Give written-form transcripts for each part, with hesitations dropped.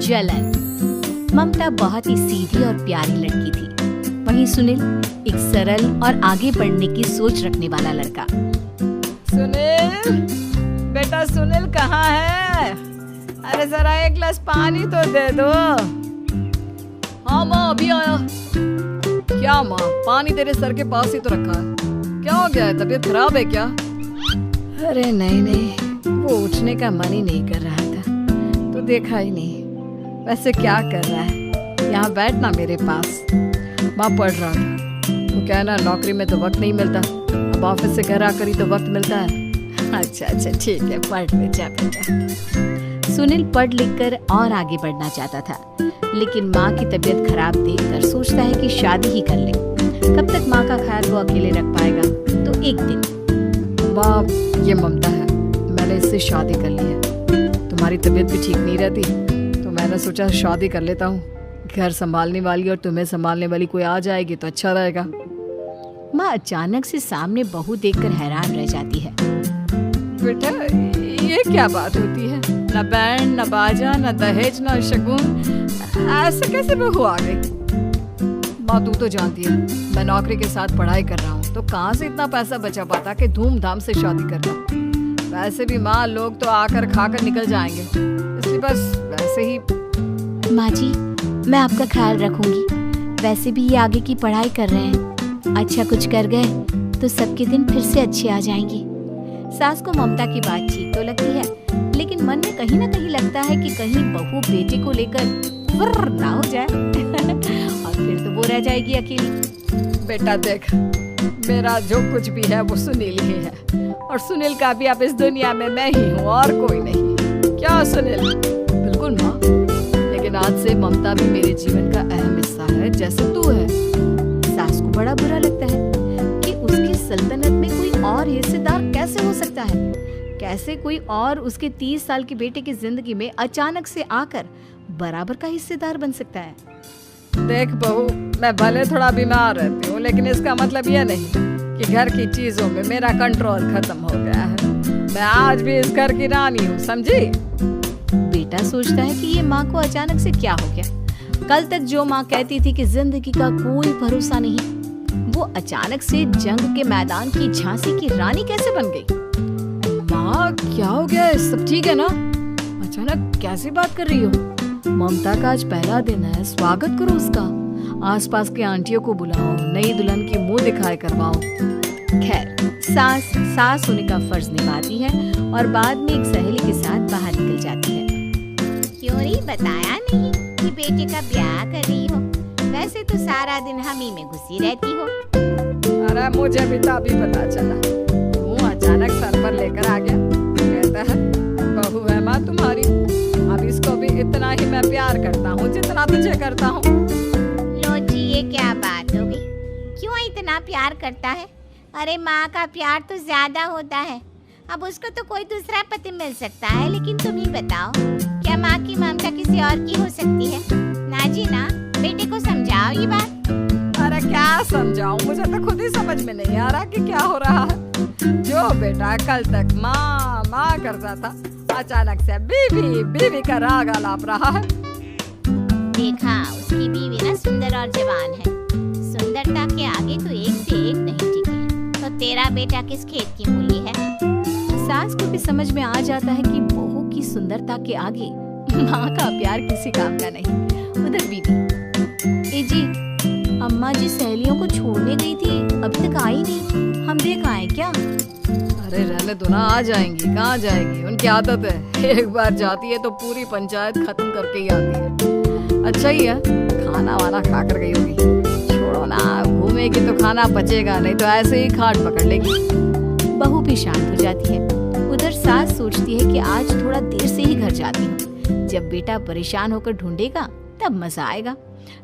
जलन। ममता बहुत ही सीधी और प्यारी लड़की थी, वहीं सुनील एक सरल और आगे बढ़ने की सोच रखने वाला लड़का। सुनील, बेटा सुनील कहाँ है? अरे जरा एक गिलास पानी तो दे दो। हाँ माँ, अभी आया। क्या माँ, पानी तेरे सर के पास ही तो रखा है, क्या हो गया है? तबीयत खराब है क्या? अरे नहीं नहीं, वो उठने का मन ही नहीं कर रहा था, तो देखा ही नहीं। वैसे क्या कर रहा है? यहाँ बैठ ना मेरे पास। माँ पढ़ रहा था, तो क्या है ना, नौकरी में तो वक्त नहीं मिलता, अब ऑफिस से घर आकर ही तो वक्त मिलता है। अच्छा अच्छा ठीक है, पढ़ ले जा बेटा। सुनील पढ़ लिख कर और आगे बढ़ना चाहता था, लेकिन माँ की तबीयत खराब देखकर सोचता है कि शादी ही कर ले। कब तक माँ का ख्याल वो अकेले रख पाएगा? तो एक दिन, माँ ये ममता है, मैंने इससे शादी कर ली है। तुम्हारी तबीयत भी ठीक नहीं रहती, तो मैंने सोचा शादी कर लेता हूँ। घर संभालने वाली और तुम्हें संभालने वाली कोई आ जाएगी तो अच्छा रहेगा। माँ अचानक से सामने बहू देखकर हैरान रह जाती है। बेटा ये क्या बात होती है? न बैंड, न बाजा, न दहेज, न शगुन, ऐसे कैसे बहू आ गई? माँ तू तो जानती है, मैं नौकरी के साथ पढ़ाई कर रहा हूँ, तो कहाँ से इतना पैसा बचा पाता कि धूमधाम से शादी करना। वैसे भी माँ, लोग तो आकर खाकर निकल जाएंगे, इसलिए बस वैसे ही। माँ जी, मैं आपका ख्याल रखूंगी। वैसे भी ये आगे की पढ़ाई कर रहे हैं, अच्छा कुछ कर गए तो सबके दिन फिर से अच्छे आ जाएंगे। सास को ममता की बात ठीक तो लगती है, लेकिन मन में कहीं ना कहीं लगता है कि कहीं बहू बेटे को लेकर ना हो जाए और फिर तो वो रह जाएगी अकेली। बेटा देख, मेरा जो कुछ भी है वो सुनील ही है, और सुनील का भी अब इस दुनिया में मैं ही हूँ और कोई नहीं। क्या सुनील? बिल्कुल माँ, लेकिन आज से ममता भी मेरे जीवन का अहम हिस्सा है, जैसे तू है। सास को बड़ा बुरा लगता है कि उसकी सल्तनत में कोई और हिस्सेदार कैसे हो सकता है। कैसे कोई और उसके 30 साल के बेटे की जिंदगी में अचानक से आकर बराबर का हिस्सेदार बन सकता है। देख बहू, मैं भले थोड़ा बीमार रहती हूँ, लेकिन इसका मतलब यह नहीं कि घर की चीजों में मेरा कंट्रोल खत्म हो गया है। मैं आज भी इस घर की रानी हूँ, समझी? बेटा सोचता है कि ये माँ को अचानक से क्या हो गया। कल तक जो माँ कहती थी कि जिंदगी का कोई भरोसा नहीं, वो अचानक से जंग के मैदान की झांसी की रानी कैसे बन गई? माँ क्या हो गया? सब ठीक है ना? अचानक कैसी बात कर रही हो? ममता का आज पहला दिन है, स्वागत करो उसका। आसपास के आंटियों को बुलाओ, नई दुल्हन की मुंह दिखाई करवाओ। खैर, सास होने का फर्ज निभाती है और बाद में एक सहेली के साथ बाहर निकल जाती है। क्यों री बताया नहीं कि बेटे का ब्याह कर रही हो? वैसे तो सारा दिन हम ही में घुसी रहती हो। अरे मुझे भी तो अभी पता चला, तू अचानक सर पर लेकर आ गया। कहता है बहू है माँ तुम्हारी, अब इसको भी इतना ही मैं प्यार करता हूँ जितना तुझे करता हूँ। लो जी, ये क्या बात हो गई? क्यों इतना प्यार करता है? अरे माँ का प्यार तो ज्यादा होता है। अब उसको तो कोई दूसरा पति मिल सकता है, लेकिन तुम ही बताओ, क्या माँ की ममता किसी और की हो सकती है? ना जी ना, बेटे को समझाओ ये बात। अरे क्या समझाऊं, मुझे तो खुद ही समझ में नहीं आ रहा कि क्या हो रहा है। जो बेटा कल तक माँ माँ करता था, अचानक से बीवी बीवी का राग आलाप रहा है। देखा, उसकी बीवी ना सुंदर और जवान है। सुंदरता के आगे तो एक से एक नहीं टिके। तो तेरा बेटा किस खेत की मूली है? सास को भी समझ में आ जाता है कि बहू की सुंदरता के आगे माँ का प्यार किसी काम का नहीं। उधर बीवी, ए जी, अम्मा जी सहेलियों को छोड़ने गई थी, अभी तक आई नहीं, हम देख आए क्या? अरे रहने दो ना, आ जाएंगी। कहाँ जाएंगी, उनकी आदत है, एक बार जाती है तो पूरी पंचायत खत्म करके ही आती है। अच्छा ही है, खाना वाना खा कर गई होगी। छोड़ो ना, घूमेगी तो खाना पचेगा, नहीं तो ऐसे ही खाट पकड़ लेगी। बहू भी शांत हो जाती है। उधर सास सोचती है कि आज थोड़ा देर से ही घर जाती हूँ, जब बेटा परेशान होकर ढूंढेगा तब मजा आएगा।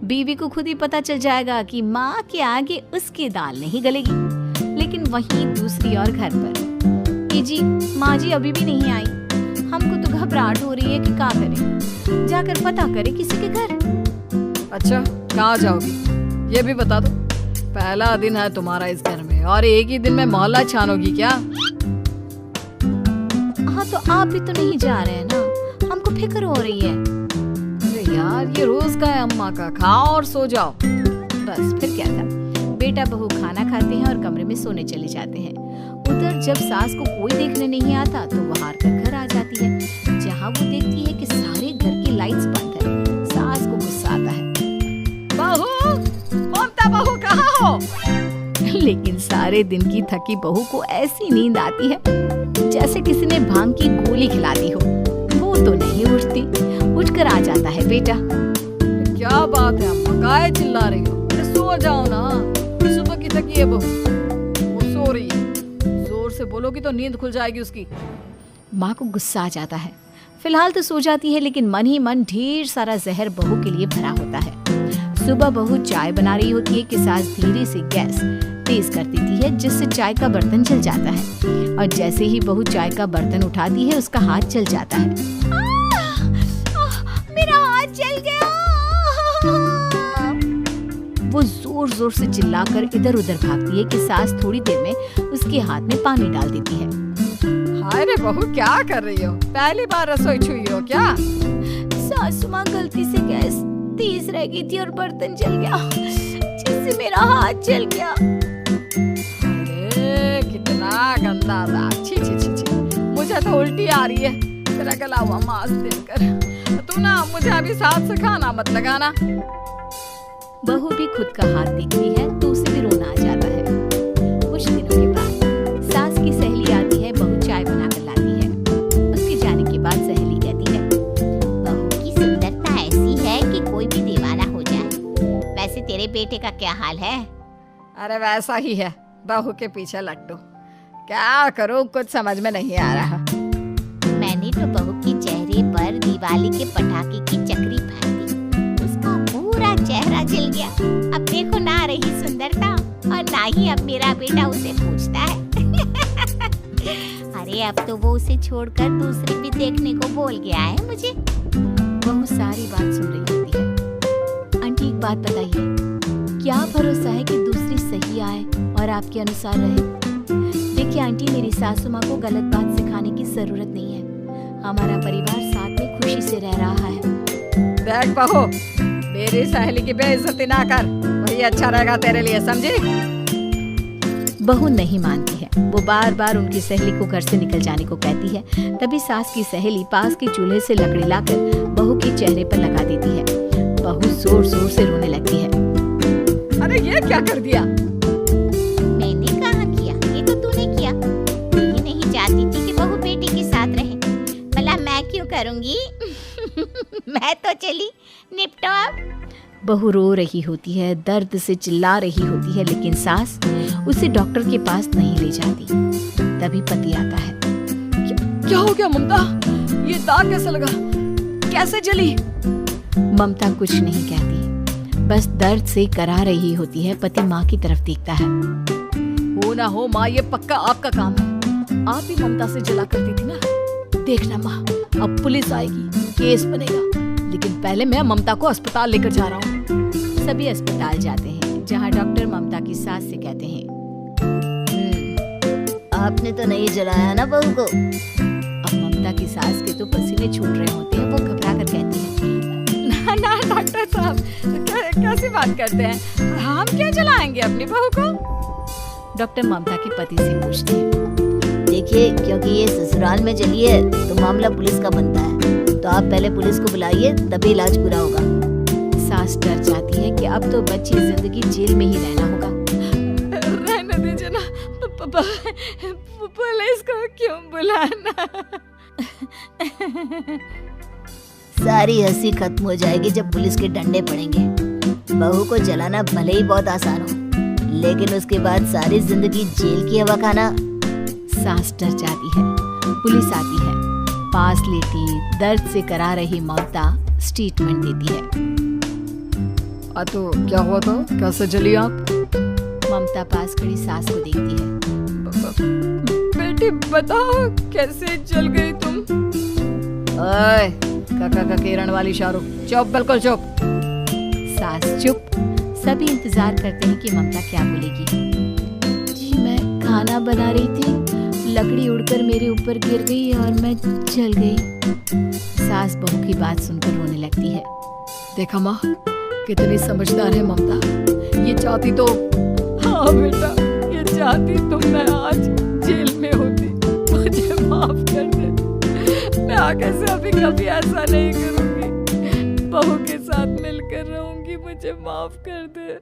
बीवी को खुद ही पता चल जाएगा कि माँ के आगे उसकी दाल नहीं गलेगी। लेकिन वहीं दूसरी ओर घर पर, ए जी, माँ जी अभी भी नहीं आई, हमको तो घबराहट हो रही है कि क्या करें, जाकर पता करें किसी के घर। अच्छा, कहाँ जाओगी ये भी बता दो। पहला दिन है तुम्हारा इस घर में और एक ही दिन में मोहल्ला छानोगी क्या? हाँ तो आप भी तो नहीं जा रहे हैं ना, हमको फिक्र हो रही है। यार, ये रोज का है अम्मा का, खाओ और सो जाओ। बस फिर क्या था, बेटा बहू खाना खाते हैं और कमरे में सोने चले जाते हैं। उधर जब सास को कोई देखने नहीं आता तो वो हार कर घर आ जाती है, जहाँ वो देखती है कि सारे घर की लाइट्स बंद है। सास को गुस्सा आता है, बहू, ममता बहू कहाँ हो? लेकिन सारे दिन की थकी बहू को ऐसी नींद आती है जैसे किसी ने भांग की गोली खिला दी हो। वो तो नहीं उठती, उठकर आ जाता है बेटा। क्या बात है अम्मा, काहे चिल्ला रही हो? अरे सो जाओ ना, सुबह की थकी है बहू, वो सो रही है। जोर से बोलोगी तो नींद खुल जाएगी उसकी। माँ को गुस्सा आ जाता है। फिलहाल तो सो जाती है, लेकिन मन ही मन ढेर सारा जहर बहू के लिए भरा होता है। सुबह बहू चाय बना रही होती है कि सास धीरे से गैस तेज कर देती है, जिससे चाय का बर्तन जल जाता है। और जैसे ही बहू चाय का बर्तन उठाती है, उसका हाथ जल जाता है। मेरा हाथ जल गया। वो जोर जोर से चिल्लाकर इधर उधर भागती है कि सास थोड़ी देर में उसके हाथ में पानी डाल देती है। हाय रे बहू, क्या कर रही हो? पहली बार रसोई छुई हो क्या? सासू माँ गलती से गैस तेज रह गई थी और बर्तन जल गया, जिससे मेरा हाथ जल गया। अरे कितना गंदा था, छी छी छी छी, मुझे तो उल्टी आ रही है तेरा गला हुआ मांस देखकर। तू ना मुझे अभी साथ से खाना मत लगाना। बहू भी खुद का हाथ देखती है तो उसे भी रोना आ जाता है। कुछ दिनों के बाद सास की सहेली आती है, बहू चाय बनाकर लाती है। उसके जाने के बाद सहेली कहती है, बहू की सुंदरता ऐसी है कि कोई भी दीवाना हो जाए। वैसे तेरे बेटे का क्या हाल है? अरे वैसा ही है, बहू के पीछे लट्टू। क्या करूं, कुछ समझ में नहीं आ रहा। मैंने तो बहू के चेहरे पर दिवाली के पटाखे की चक्री फेंक दी, उसका पूरा चेहरा जल गया। अब देखो ना रही सुंदरता, और ना ही अब मेरा बेटा उसे पूछता है। अरे अब तो वो उसे छोड़कर दूसरी भी देखने को बोल गया है मुझे। बहू सारी बात सुन रही होती है। आंटी एक बात बताइए, क्या भरोसा है कि दूसरी सही आए और आपके अनुसार रहे? देखिए आंटी, मेरी सासू माँ को गलत बात सिखाने की जरूरत नहीं है। हमारा परिवार साथ में खुशी से रह रहा है। देख बहू, मेरी सहेली की बेइज्जती ना कर, वही अच्छा रहेगा तेरे लिए, समझी? बहू नहीं मानती है। वो बार बार उनकी सहेली को घर से निकल जाने को कहती है। तभी सास की सहेली पास के चूल्हे से लकड़ी लाकर बहू के चेहरे पर लगा देती है। बहू जोर जोर से रोने लगती है। अरे ये क्या कर दिया? मैंने कहा किया, ये तो तूने किया। तू ही नहीं चाहती थी कि बहू बेटी के साथ रहे, भला मैं क्यों करूंगी? मैं तो चली, निपटो अब। बहू रो रही होती है, दर्द से चिल्ला रही होती है, लेकिन सास उसे डॉक्टर के पास नहीं ले जाती। तभी पति आता है। क्या हो गया ममता? ये दाग कैसे लगा? कैसे जली? ममता कुछ नहीं कहती, बस दर्द से करा रही होती है। पति माँ की तरफ देखता है। हो ना हो माँ, ये पक्का आपका काम है। आप ही ममता से जला करती थी ना। देखना माँ, अब पुलिस आएगी, केस बनेगा, लेकिन पहले मैं ममता को अस्पताल लेकर जा रहा हूँ। सभी अस्पताल जाते हैं, जहाँ डॉक्टर ममता की सास से कहते हैं, आपने तो नहीं जलाया ना बहू को? अब ममता की सास के तो पसीने छूट रहे होते हैं। वो घबरा कर कहती है, ना डॉक्टर साहब, कैसी बात करते हैं? हम क्या जलाएंगे अपनी बहू को? डॉक्टर ममता के पति से पूछते हैं। देखिए, क्योंकि ये ससुराल में जली है तो मामला पुलिस का बनता है, तो आप पहले पुलिस को बुलाइए, तभी इलाज पूरा होगा। सास डर जाती है कि अब तो बच्ची जिंदगी जेल में ही रहना होगा। रहने दीजिए ना, पुलिस को क्यों बुलाना? सारी हंसी खत्म हो जाएगी जब पुलिस के डंडे पड़ेंगे। बहू को जलाना भले ही बहुत आसान हो, लेकिन उसके बाद सारी जिंदगी जेल की हवा खाना। सास डर जाती है। पुलिस आती है, पास लेटी दर्द से करा रही ममता स्टेटमेंट देती है। तो क्या हुआ था? कैसे जली आप? ममता पास खड़ी सास को देखती है। बेटी बताओ, कैसे जल गई तुम? ओए, काका किरण वाली शाहरुख, चुप, बिल्कुल चुप। सास चुप। सभी इंतजार करते हैं कि ममता क्या बोलेगी। जी मैं खाना बना रही थी, लकड़ी उड़कर मेरे ऊपर गिर गई और मैं जल गई। सास बहू की बात सुनकर रोने लगती है। देखा माँ, कितनी समझदार है ममता। ये चाहती तो, हाँ बेटा, ये चाहती तो मैं आज जेल में होती। मुझे माफ कर दे, मैं आगे से अभी कभी ऐसा नहीं करूंगी। बहू के साथ मिलकर रहूंगी, मुझे माफ कर दे।